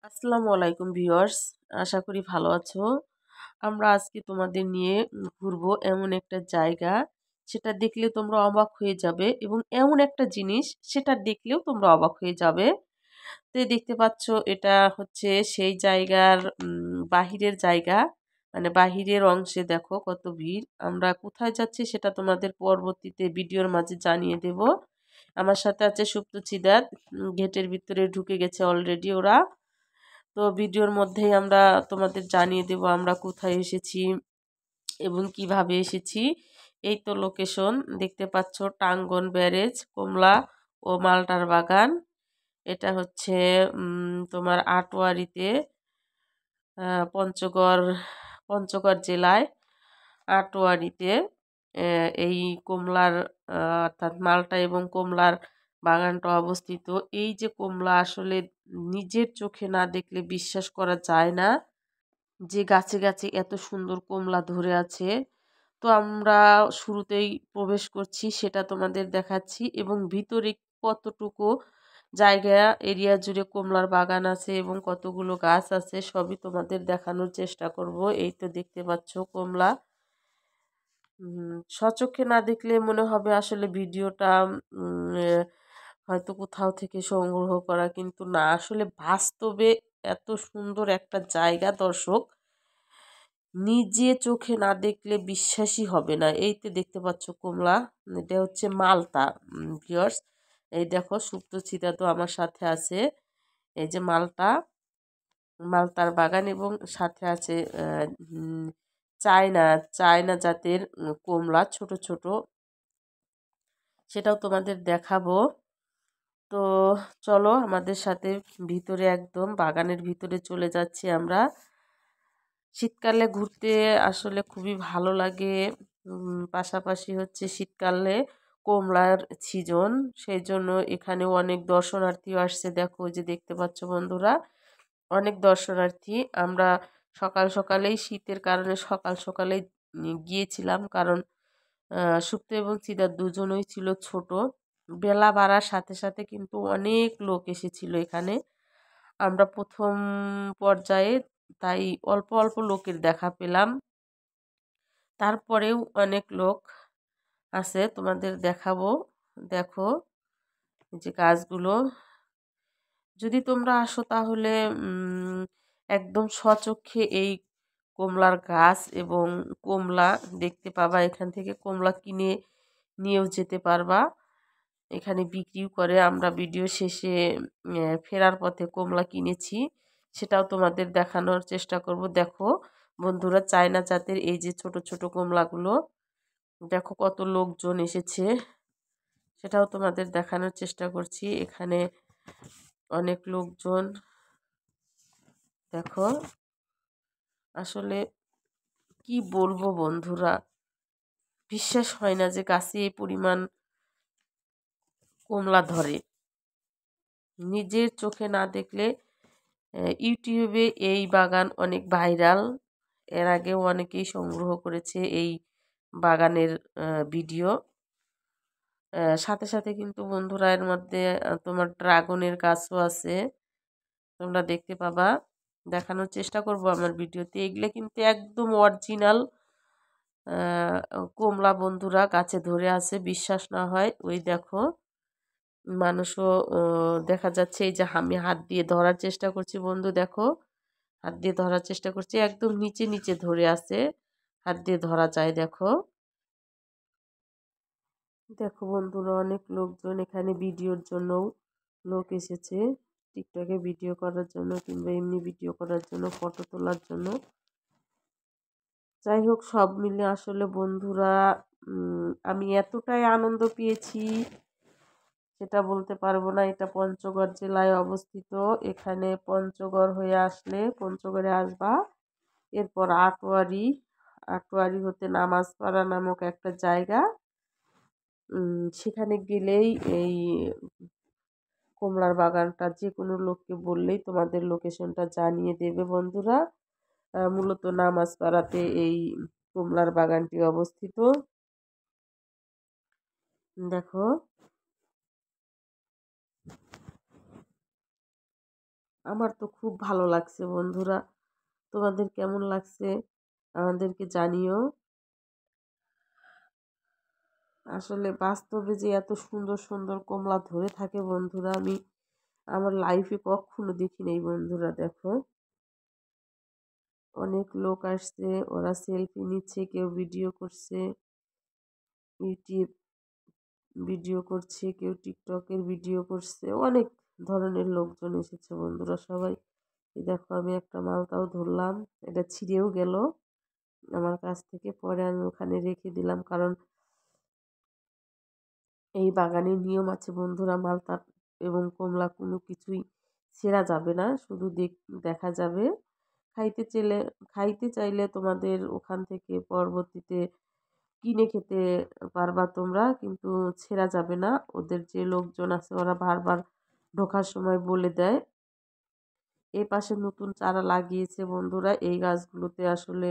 আসসালামু আলাইকুম ভিউয়ার্স, আশা করি ভালো আছো। আমরা আজকে তোমাদের নিয়ে ঘুরবো এমন একটা জায়গা, সেটা দেখলে তোমরা অবাক হয়ে যাবে এবং এমন একটা জিনিস সেটা দেখলেও তোমরা অবাক হয়ে যাবে। তো এই দেখতে পাচ্ছ, এটা হচ্ছে সেই জায়গার বাহিরের জায়গা, মানে বাহিরের অংশে দেখো কত ভিড়। আমরা কোথায় যাচ্ছি সেটা তোমাদের পরবর্তীতে ভিডিওর মাঝে জানিয়ে দেব। আমার সাথে আছে সুপ্তচিদাত, গেটের ভিতরে ঢুকে গেছে অলরেডি ওরা। তো ভিডিওর মধ্যেই আমরা তোমাদের জানিয়ে দেব আমরা কোথায় এসেছি এবং কিভাবে এসেছি। এই তো লোকেশন দেখতে পাচ্ছ, টাঙ্গন ব্যারেজ, কমলা ও মাল্টার বাগান। এটা হচ্ছে তোমার আটোয়ারিতে, পঞ্চগড় পঞ্চগড় জেলায় আটোয়ারিতে এই কমলার অর্থাৎ মাল্টা এবং কমলার বাগানটা অবস্থিত। এই যে কমলা, আসলে নিজের চোখে না দেখলে বিশ্বাস করা যায় না যে গাছে গাছে এত সুন্দর কমলা ধরে আছে। তো আমরা শুরুতেই প্রবেশ করছি, সেটা তোমাদের দেখাচ্ছি, এবং ভিতরে কতটুকু জায়গা এরিয়া জুড়ে কমলার বাগান আছে এবং কতগুলো গাছ আছে সবই তোমাদের দেখানোর চেষ্টা করব। এই তো দেখতে পাচ্ছ কমলা। স্বচক্ষে না দেখলে মনে হবে আসলে ভিডিওটা হয়তো কোথাও থেকে সংগ্রহ করা, কিন্তু না, আসলে বাস্তবে এত সুন্দর একটা জায়গা দর্শক, নিজে চোখে না দেখলে বিশ্বাসই হবে না। এই তো দেখতে পাচ্ছ কমলা, এটা হচ্ছে মালতা ভিউয়ার্স। এই দেখো সুপ্তচিতা তো আমার সাথে আছে। এই যে মালতার বাগান, এবং সাথে আছে চায়না চায়না জাতের কমলা, ছোট ছোট, সেটাও তোমাদের দেখাবো। তো চলো আমাদের সাথে ভিতরে, একদম বাগানের ভিতরে চলে যাচ্ছি আমরা। শীতকালে ঘুরতে আসলে খুবই ভালো লাগে। পাশাপাশি হচ্ছে শীতকালে কমলার সিজন, সেই জন্য এখানেও অনেক দর্শনার্থীও আসছে। দেখো যে দেখতে পাচ্ছ বন্ধুরা, অনেক দর্শনার্থী। আমরা সকাল সকালেই, শীতের কারণে সকাল সকালেই গিয়েছিলাম, কারণ সুপ্ত এবং চিদার দুজনই ছিল ছোট। বেলা বাড়ার সাথে সাথে কিন্তু অনেক লোক এসেছিল এখানে। আমরা প্রথম পর্যায়ে তাই অল্প অল্প লোকের দেখা পেলাম, তারপরেও অনেক লোক আছে, তোমাদের দেখাবো। দেখো যে গাছগুলো, যদি তোমরা আসো তাহলে একদম স্বচক্ষে এই কমলার গাছ এবং কমলা দেখতে পাবা। এখান থেকে কমলা কিনে নিয়েও যেতে পারবা, এখানে বিক্রিও করে। আমরা ভিডিও শেষে ফেরার পথে কমলা কিনেছি, সেটাও তোমাদের দেখানোর চেষ্টা করব। দেখো বন্ধুরা, চায়না জাতের এই যে ছোট ছোট কমলাগুলো, দেখো কত লোকজন এসেছে, সেটাও তোমাদের দেখানোর চেষ্টা করছি। এখানে অনেক লোকজন, দেখো আসলে কি বলবো বন্ধুরা, বিশ্বাস হয় না যে গাছে এই পরিমাণ কমলা ধরে। নিজের চোখে না দেখলে, ইউটিউবে এই বাগান অনেক ভাইরাল, এর আগেও অনেকেই সংগ্রহ করেছে এই বাগানের ভিডিও। সাথে সাথে কিন্তু বন্ধুরা এর মধ্যে তোমার ড্রাগনের গাছও আছে, তোমরা দেখতে পাবা। দেখানোর চেষ্টা করব আমার ভিডিওতে। এগুলো কিন্তু একদম অরিজিনাল কমলা বন্ধুরা, গাছে ধরে আছে। বিশ্বাস না হয় ওই দেখো, মানুষও দেখা যাচ্ছে। এই যে আমি হাত দিয়ে ধরার চেষ্টা করছি বন্ধু, দেখো হাত দিয়ে ধরার চেষ্টা করছি, একদম নিচে নিচে ধরে আছে, হাত দিয়ে ধরা যায়। দেখো দেখো বন্ধুরা, অনেক লোকজন এখানে ভিডিওর জন্য লোক এসেছে, টিকটকে ভিডিও করার জন্য কিংবা এমনি ভিডিও করার জন্য, ফটো তোলার জন্য। যাই হোক, সব মিলে আসলে বন্ধুরা আমি এতটাই আনন্দ পেয়েছি সেটা বলতে পারবো না। এটা পঞ্চগড় জেলায় অবস্থিত। এখানে পঞ্চগড় হয়ে আসলে, পঞ্চগড়ে আসবা, এরপর আটোয়ারি, আটোয়ারি হতে নামাজপাড়া নামক একটা জায়গা, সেখানে গেলেই এই কমলার বাগানটা, যে কোনো লোককে বললেই তোমাদের লোকেশনটা জানিয়ে দেবে বন্ধুরা। মূলত নামাজপাড়াতে এই কমলার বাগানটি অবস্থিত। দেখো আমার তো খুব ভালো লাগছে বন্ধুরা। তোমাদের কেমন লাগছে আমাদেরকে জানিও। আসলে বাস্তবে যে এত সুন্দর সুন্দর কমলা ধরে থাকে বন্ধুরা, আমি আমার লাইফে কখনো দেখি নাই বন্ধুরা। দেখো, অনেক লোক আসছে, ওরা সেলফি নিচ্ছে, কেউ ভিডিও করছে, ইউটিউব ভিডিও করছে, কেউ টিকটকের ভিডিও করছে, অনেক ধরনের লোকজন এসেছে বন্ধুরা সবাই। এই দেখো, আমি একটা মালতাও ধরলাম, এটা ছিঁড়েও গেল আমার কাছ থেকে। পরে আমি ওখানে রেখে দিলাম, কারণ এই বাগানের নিয়ম আছে বন্ধুরা, মালতা এবং কমলা কোনো কিছুই ছেঁড়া যাবে না, শুধু দেখা যাবে। খাইতে চাইলে তোমাদের ওখান থেকে পরবর্তীতে কিনে খেতে পারবা তোমরা, কিন্তু ছেঁড়া যাবে না। ওদের যে লোকজন আছে ওরা বারবার ঢোকার সময় বলে দেয়। এ পাশে নতুন চারা লাগিয়েছে বন্ধুরা, এই গাছগুলোতে আসলে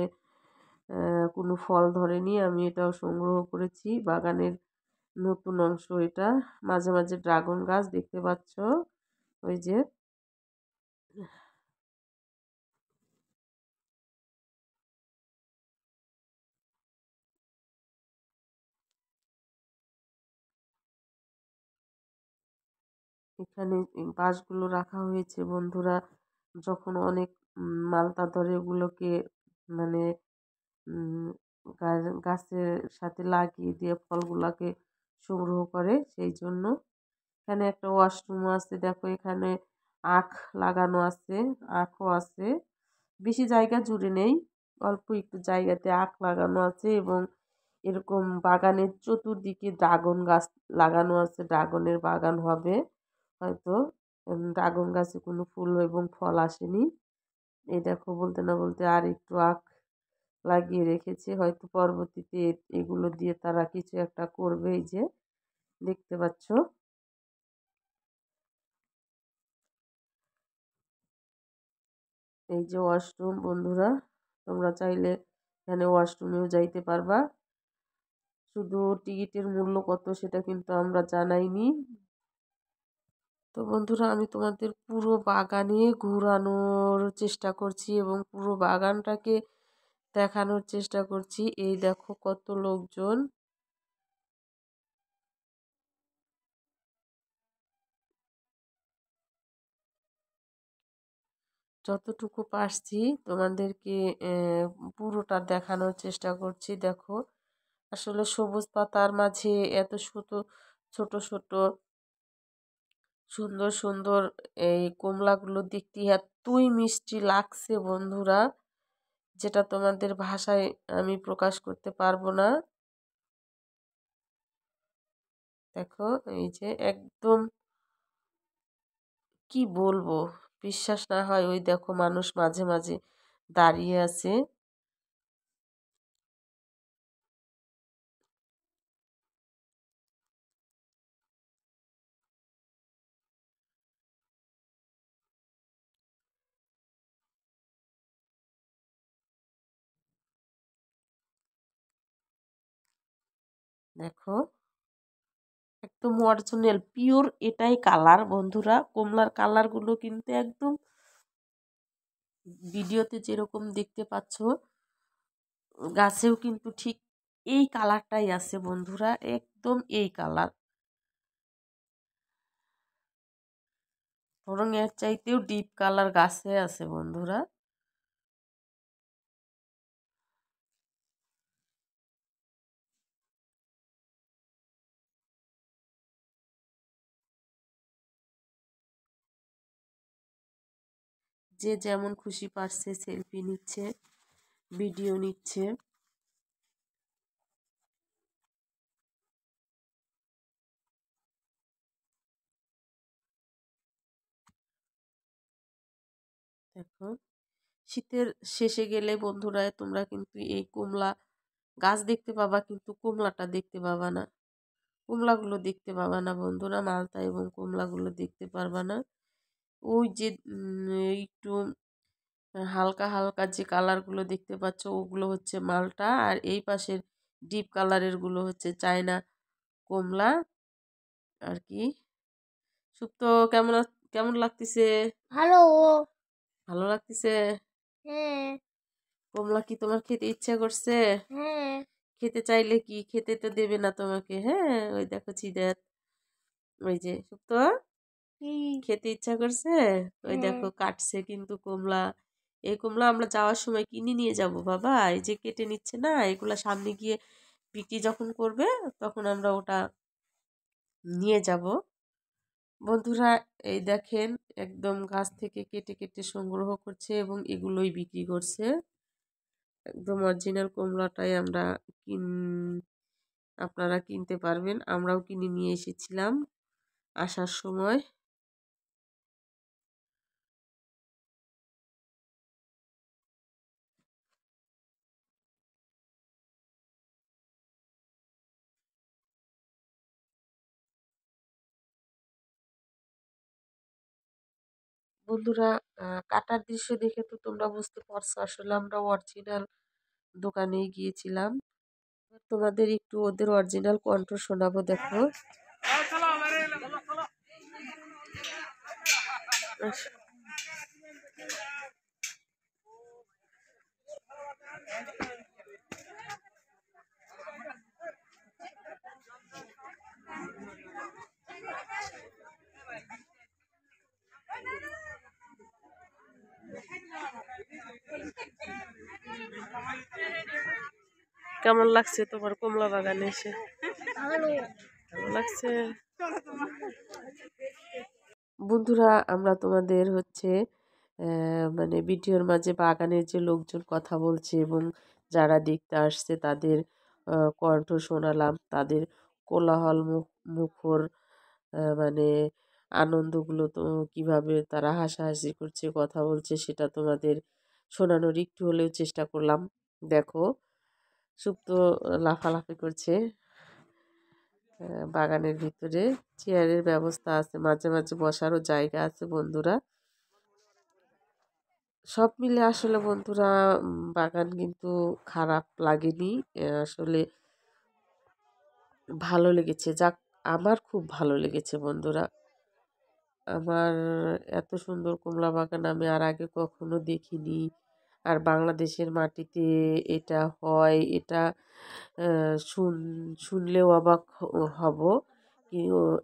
কোনো ফল ধরেনি। আমি এটাও সংগ্রহ করেছি, বাগানের নতুন অংশ এটা। মাঝে মাঝে ড্রাগন গাছ দেখতে পাচ্ছ, ওই যে। এখানে বাঁশগুলো রাখা হয়েছে বন্ধুরা, যখন অনেক মালতা ধরে ওগুলোকে মানে উম, গাছের সাথে লাগিয়ে দিয়ে ফলগুলাকে সংগ্রহ করে, সেই জন্য। এখানে একটা ওয়াশরুম আছে, দেখো এখানে আখ লাগানো আছে, আখও আছে। বেশি জায়গা জুড়ে নেই, অল্প একটু জায়গাতে আখ লাগানো আছে, এবং এরকম বাগানের চতুর্দিকে ড্রাগন গাছ লাগানো আছে, ড্রাগনের বাগান হবে হয়তো। ড্রাগন গাছে কোনো ফুল এবং ফল আসেনি। এই দেখো, বলতে না বলতে আর একটু আখ লাগিয়ে রেখেছে, হয়তো পরবর্তীতে এগুলো দিয়ে তারা কিছু একটা করবে। এই যে দেখতে পাচ্ছ, এই যে ওয়াশরুম বন্ধুরা, তোমরা চাইলে এখানে ওয়াশরুমেও যাইতে পারবা। শুধু টিকিটের মূল্য কত সেটা কিন্তু আমরা জানাইনি। তো বন্ধুরা, আমি তোমাদের পুরো বাগানে ঘোরানোর চেষ্টা করছি এবং পুরো বাগানটাকে দেখানোর চেষ্টা করছি। এই দেখো কত লোকজন। যতটুকু পারছি তোমাদেরকে পুরোটা দেখানোর চেষ্টা করছি। দেখো, আসলে সবুজ পাতার মাঝে এত ছোট ছোট ছোট সুন্দর সুন্দর এই কমলাগুলো দেখতে এতই মিষ্টি লাগছে বন্ধুরা, যেটা তোমাদের ভাষায় আমি প্রকাশ করতে পারবো না। দেখো, এই যে একদম কি বলবো, বিশ্বাস না হয় ওই দেখো মানুষ মাঝে মাঝে দাঁড়িয়ে আছে। দেখো, একদম অরিজিনাল পিওর এটাই কালার বন্ধুরা। কমলার কালারগুলো কিন্তু একদম ভিডিওতে যেরকম দেখতে পাচ্ছ, গাছেও কিন্তু ঠিক এই কালারটাই আছে বন্ধুরা, একদম এই কালার। বরং এর চাইতেও ডিপ কালার গাছে আছে বন্ধুরা। যে যেমন খুশি পারছে সেলফি নিচ্ছে, ভিডিও নিচ্ছে। দেখো, শীতের শেষে গেলে বন্ধুরা তোমরা কিন্তু এই কমলা গাছ দেখতে পাবা, কিন্তু কমলাটা দেখতে পাবা না। কমলাগুলো দেখতে পাবা না বন্ধুরা, মালতা এবং কমলাগুলো দেখতে পারবা না। ওই যে একটু হালকা হালকা যে কালারগুলো দেখতে পাচ্ছ ওগুলো হচ্ছে মালটা, আর এই পাশের ডিপ কালারের গুলো হচ্ছে চায়না কমলা আর কি। সুপ্ত কেমন কেমন লাগতেছে? ভালো। ভালো লাগতেছে? হ্যাঁ। কমলা কি তোমার খেতে ইচ্ছা করছে? হ্যাঁ। খেতে চাইলে কি খেতে তো দেবে না তোমাকে। হ্যাঁ, ওই দেখো চিদাত, ওই যে সুপ্ত খেতে ইচ্ছা করছে, ওই দেখো কাটছে কিন্তু কমলা। এই কমলা আমরা যাওয়ার সময় কিনে নিয়ে যাব বাবা। এই যে কেটে নিচ্ছে না, এগুলা সামনে গিয়ে বিক্রি যখন করবে তখন আমরা ওটা নিয়ে যাব বন্ধুরা। এই দেখেন একদম গাছ থেকে কেটে কেটে সংগ্রহ করছে এবং এগুলোই বিক্রি করছে। একদম অরিজিনাল কমলাটাই আমরা কিন আপনারা কিনতে পারবেন। আমরাও কিনে নিয়ে এসেছিলাম আসার সময়। বন্ধুরা, কাটার দৃশ্য দেখে তো তোমরা বুঝতে পারছো আসলে আমরা অরিজিনাল দোকানেই গিয়েছিলাম। তোমাদের একটু ওদের অরিজিনাল কণ্ঠ শোনাবো, দেখো। কেমন লাগছে তোমার কমলা বাগানে এসে? ভালো। ভালো লাগছে বন্ধুরা। আমরা তোমাদের হচ্ছে মানে ভিডিওর মাঝে বাগানের যে লোকজন কথা বলছে এবং যারা দেখতে আসছে তাদের কণ্ঠ শোনালাম, তাদের কোলাহল মুখর মানে আনন্দগুলো তো কিভাবে তারা হাসাহাসি করছে কথা বলছে সেটা তোমাদের শোনানোর একটু হলেও চেষ্টা করলাম। দেখো সুপ্ত লাফালাফি করছে বাগানের ভিতরে। চেয়ারের ব্যবস্থা আছে, মাঝে মাঝে বসারও জায়গা আছে বন্ধুরা। সব মিলে আসলে বন্ধুরা বাগান কিন্তু খারাপ লাগেনি। আসলে ভালো লেগেছে, যাক আমার খুব ভালো লেগেছে বন্ধুরা। আমার এত সুন্দর কমলা বাগান আমি আর আগে কখনো দেখিনি। আর বাংলাদেশের মাটিতে এটা হয়, এটা শুনলেও অবাক হব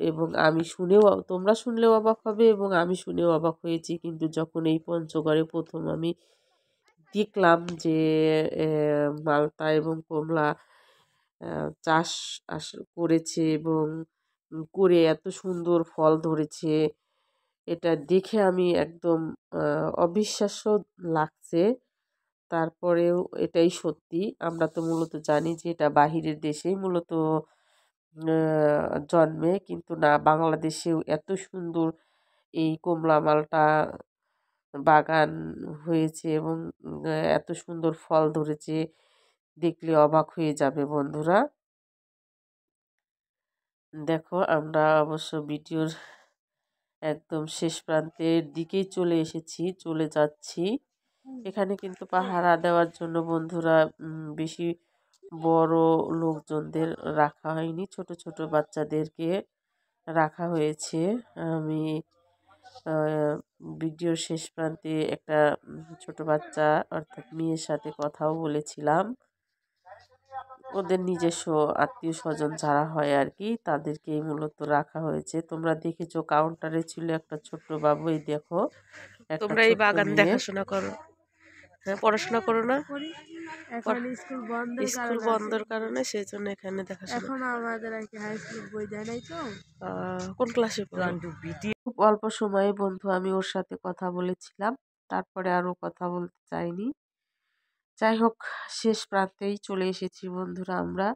এবং আমি শুনেও, তোমরা শুনলেও অবাক হবে এবং আমি শুনেও অবাক হয়েছি। কিন্তু যখন এই পঞ্চগড়ে প্রথম আমি দেখলাম যে মালতা এবং কমলা চাষ করেছে এবং করে এত সুন্দর ফল ধরেছে, এটা দেখে আমি একদম অবিশ্বাস্য লাগছে। তারপরেও এটাই সত্যি। আমরা তো মূলত জানি যে এটা বাহিরের দেশেই মূলত জন্মে, কিন্তু না, বাংলাদেশেও এত সুন্দর এই কমলা মালটা বাগান হয়েছে এবং এত সুন্দর ফল ধরেছে, দেখলে অবাক হয়ে যাবে বন্ধুরা। দেখো আমরা অবশ্য ভিডিওর একদম শেষ প্রান্তের দিকেই চলে যাচ্ছি। এখানে কিন্তু পাহারা দেওয়ার জন্য বন্ধুরা বেশি বড় লোকজনদের রাখা হয়নি, ছোট ছোট বাচ্চাদেরকে রাখা হয়েছে। আমি ভিডিওর শেষ প্রান্তে একটা ছোট বাচ্চা অর্থাৎ মেয়ের সাথে কথাও বলেছিলাম। ওদের নিজস্ব আত্মীয় স্বজন যারা হয় আর কি, তাদেরকেই মূলত রাখা হয়েছে। তোমরা দেখেছো কাউন্টারে ছিল একটা ছোট্ট বাবু। এই দেখো তোমরা এই বাগান দেখাশোনা করো, হ্যাঁ পড়াশোনা করো না? এখন স্কুল বন্ধের স্কুল বন্ধের কারণে সেই জন্য এখানে দেখাশোনা। এখন আমাদের আর কি হাই স্কুল বই দেয় নাই তো। কোন ক্লাসে পড়ো? খুব অল্প সময়ে বন্ধু আমি ওর সাথে কথা বলেছিলাম, তারপরে আরো কথা বলতে চাইনি। যাই হোক, শেষ প্রান্তেই চলে এসেছি বন্ধুরা আমরা।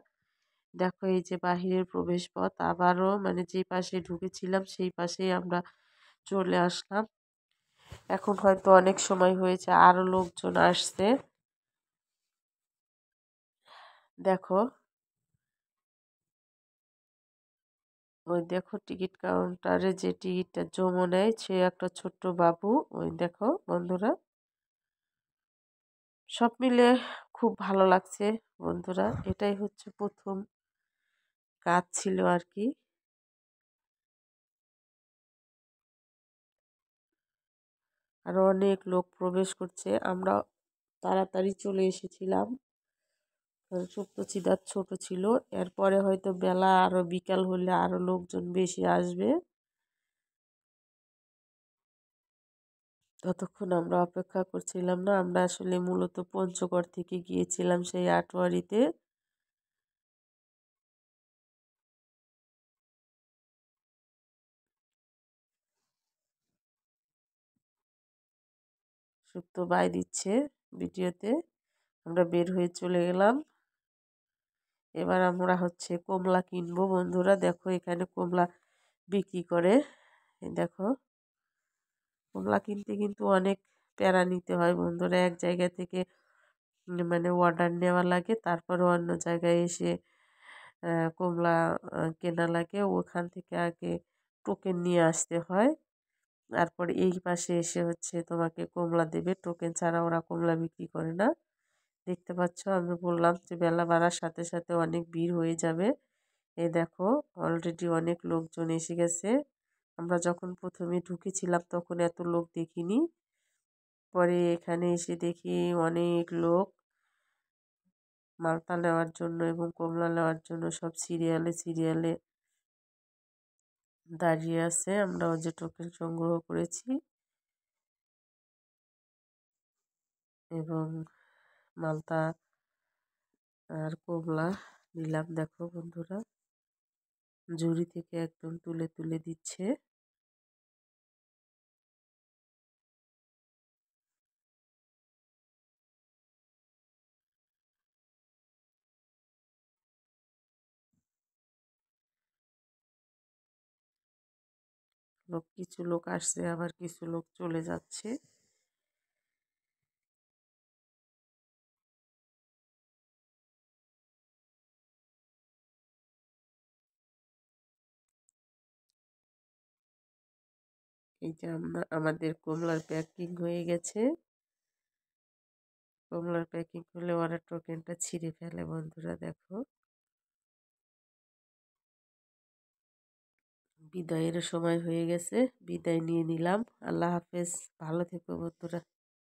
দেখো এই যে বাহিরের প্রবেশ পথ, আবারও মানে যে পাশে ঢুকেছিলাম সেই পাশেই আমরা চলে আসলাম। এখন হয়তো অনেক সময় হয়েছে, আরো লোকজন আসছে। দেখো ওই দেখো টিকিট কাউন্টারে যে টিকিটটা জমা নেয় সে একটা ছোট্ট বাবু। ওই দেখো বন্ধুরা, সব মিলে খুব ভালো লাগছে বন্ধুরা। এটাই হচ্ছে প্রথম কাজ ছিল আর কি। আরও অনেক লোক প্রবেশ করছে। আমরা তাড়াতাড়ি চলে এসেছিলাম, কারণ সপ্তশৃঙ্গার ছোট ছিল। এরপরে হয়তো বেলা আরও বিকাল হলে আরও লোকজন বেশি আসবে, ততক্ষণ আমরা অপেক্ষা করছিলাম না। আমরা আসলে মূলত পঞ্চগড় থেকে গিয়েছিলাম সেই আটোয়ারিতে। সুপ্ত বাই দিচ্ছে ভিডিওতে। আমরা বের হয়ে চলে গেলাম। এবার আমরা হচ্ছে কমলা কিনবো বন্ধুরা। দেখো এখানে কমলা বিক্রি করে। এই দেখো, কমলা কিনতে কিন্তু অনেক প্যারা নিতে হয় বন্ধুরা। এক জায়গা থেকে মানে অর্ডার নেওয়া লাগে, তারপরে অন্য জায়গায় এসে কমলা কেনা লাগে। ওখান থেকে আগে টোকেন নিয়ে আসতে হয়, তারপরে এই পাশে এসে হচ্ছে তোমাকে কমলা দেবে। টোকেন ছাড়া ওরা কমলা বিক্রি করে না। দেখতে পাচ্ছ, আমি বললাম যে বেলা বাড়ার সাথে সাথে অনেক ভিড় হয়ে যাবে। এই দেখো, অলরেডি অনেক লোকজন এসে গেছে। আমরা যখন প্রথমে ঢুকেছিলাম তখন এত লোক দেখিনি। পরে এখানে এসে দেখি অনেক লোক মালতা নেওয়ার জন্য এবং কমলা নেওয়ার জন্য সব সিরিয়ালে সিরিয়ালে দাঁড়িয়ে আছে। আমরাও যে টোকেন সংগ্রহ করেছি এবং মালতা আর কমলা নিলাম। দেখো বন্ধুরা, ঝুড়ি থেকে একদম তুলে তুলে দিচ্ছে। কিছু লোক আসছে, আবার কিছু লোক চলে যাচ্ছে। এই যে আমাদের কমলার প্যাকিং হয়ে গেছে। কমলার প্যাকিং হলে ওরা টোকেনটা ছিঁড়ে ফেলে বন্ধুরা। দেখো, বিদায়ের সময় হয়ে গেছে, বিদায় নিয়ে নিলাম। আল্লাহ হাফেজ, ভালো থেকো বন্ধুরা।